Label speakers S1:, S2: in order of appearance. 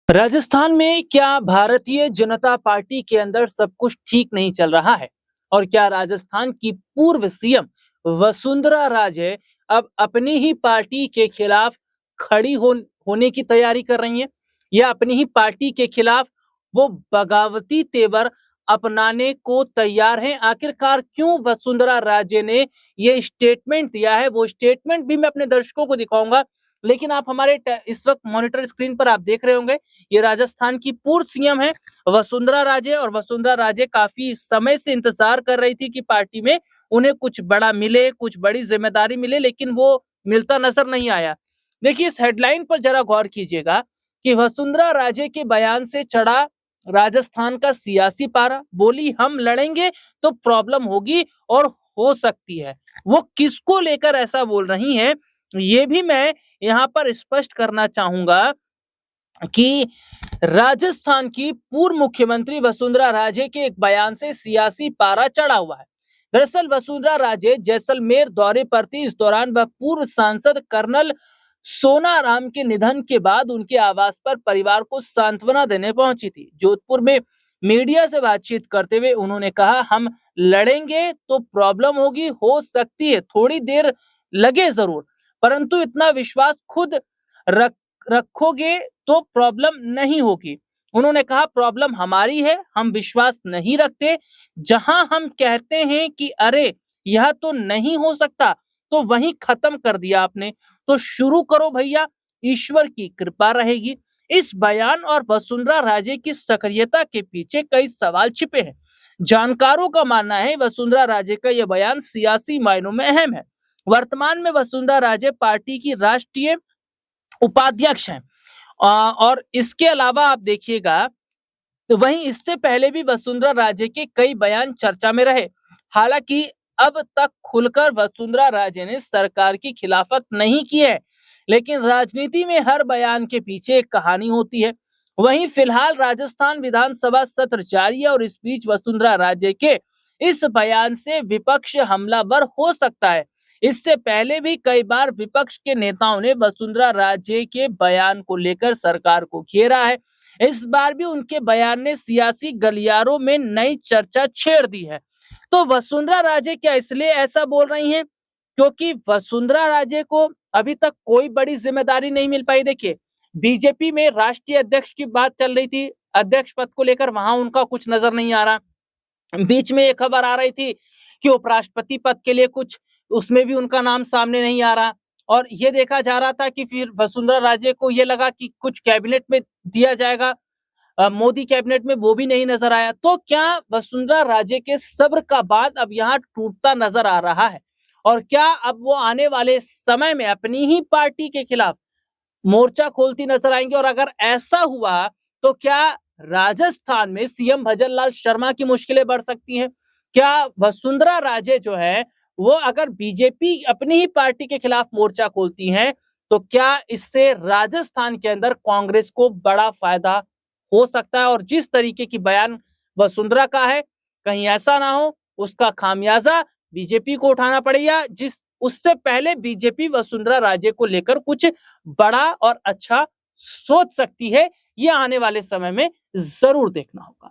S1: राजस्थान में क्या भारतीय जनता पार्टी के अंदर सब कुछ ठीक नहीं चल रहा है? और क्या राजस्थान की पूर्व सीएम वसुंधरा राजे अब अपनी ही पार्टी के खिलाफ होने की तैयारी कर रही हैं, या अपनी ही पार्टी के खिलाफ वो बगावती तेवर अपनाने को तैयार हैं? आखिरकार क्यों वसुंधरा राजे ने ये स्टेटमेंट दिया है? वो स्टेटमेंट भी मैं अपने दर्शकों को दिखाऊंगा, लेकिन आप इस वक्त मॉनिटर स्क्रीन पर आप देख रहे होंगे, ये राजस्थान की पूर्व सीएम है वसुंधरा राजे। और वसुंधरा राजे काफी समय से इंतजार कर रही थी कि पार्टी में उन्हें कुछ बड़ा मिले, कुछ बड़ी जिम्मेदारी मिले, लेकिन वो मिलता नजर नहीं आया। देखिए, इस हेडलाइन पर जरा गौर कीजिएगा कि वसुंधरा राजे के बयान से चढ़ा राजस्थान का सियासी पारा। बोली हम लड़ेंगे तो प्रॉब्लम होगी और हो सकती है। वो किसको लेकर ऐसा बोल रही हैं, ये भी मैं यहाँ पर स्पष्ट करना चाहूंगा कि राजस्थान की पूर्व मुख्यमंत्री वसुंधरा राजे के एक बयान से सियासी पारा चढ़ा हुआ है। दरअसल वसुंधरा राजे जैसलमेर दौरे पर थी। इस दौरान वह पूर्व सांसद कर्नल सोनाराम के निधन के बाद उनके आवास पर परिवार को सांत्वना देने पहुंची थी। जोधपुर में मीडिया से बातचीत करते हुए उन्होंने कहा, हम लड़ेंगे तो प्रॉब्लम होगी, हो सकती है, थोड़ी देर लगे जरूर, परंतु इतना विश्वास खुद रख रखोगे तो प्रॉब्लम नहीं होगी। उन्होंने कहा, प्रॉब्लम हमारी है, हम विश्वास नहीं रखते। जहां हम कहते हैं कि अरे यह तो नहीं हो सकता, तो वहीं खत्म कर दिया आपने। तो शुरू करो भैया, ईश्वर की कृपा रहेगी। इस बयान और वसुंधरा राजे की सक्रियता के पीछे कई सवाल छिपे हैं। जानकारों का मानना है वसुंधरा राजे का यह बयान सियासी मायनों में अहम है। वर्तमान में वसुंधरा राजे पार्टी की राष्ट्रीय उपाध्यक्ष हैं। और इसके अलावा आप देखिएगा, तो वहीं इससे पहले भी वसुंधरा राजे के कई बयान चर्चा में रहे। हालांकि अब तक खुलकर वसुंधरा राजे ने सरकार की खिलाफत नहीं की है, लेकिन राजनीति में हर बयान के पीछे एक कहानी होती है। वहीं फिलहाल राजस्थान विधानसभा सत्र जारी है और इस बीच वसुंधरा राजे के इस बयान से विपक्ष हमलावर हो सकता है। इससे पहले भी कई बार विपक्ष के नेताओं ने वसुंधरा राजे के बयान को लेकर सरकार को घेरा है। इस बार भी उनके बयान ने सियासी गलियारों में नई चर्चा छेड़ दी है। तो वसुंधरा राजे क्या इसलिए ऐसा बोल रही हैं क्योंकि वसुंधरा राजे को अभी तक कोई बड़ी जिम्मेदारी नहीं मिल पाई? देखिए, बीजेपी में राष्ट्रीय अध्यक्ष की बात चल रही थी, अध्यक्ष पद को लेकर वहां उनका कुछ नजर नहीं आ रहा। बीच में एक खबर आ रही थी कि उपराष्ट्रपति पद के लिए कुछ, उसमें भी उनका नाम सामने नहीं आ रहा। और ये देखा जा रहा था कि फिर वसुंधरा राजे को ये लगा कि कुछ कैबिनेट में दिया जाएगा, मोदी कैबिनेट में, वो भी नहीं नजर आया। तो क्या वसुंधरा राजे के सब्र का बांध अब यहाँ टूटता नजर आ रहा है? और क्या अब वो आने वाले समय में अपनी ही पार्टी के खिलाफ मोर्चा खोलती नजर आएंगे? और अगर ऐसा हुआ तो क्या राजस्थान में सीएम भजनलाल शर्मा की मुश्किलें बढ़ सकती हैं? क्या वसुंधरा राजे जो है वो अगर बीजेपी अपनी ही पार्टी के खिलाफ मोर्चा खोलती हैं, तो क्या इससे राजस्थान के अंदर कांग्रेस को बड़ा फायदा हो सकता है? और जिस तरीके की बयान वसुंधरा का है, कहीं ऐसा ना हो उसका खामियाजा बीजेपी को उठाना पड़े, या जिस उससे पहले बीजेपी वसुंधरा राजे को लेकर कुछ बड़ा और अच्छा सोच सकती है। ये आने वाले समय में जरूर देखना होगा।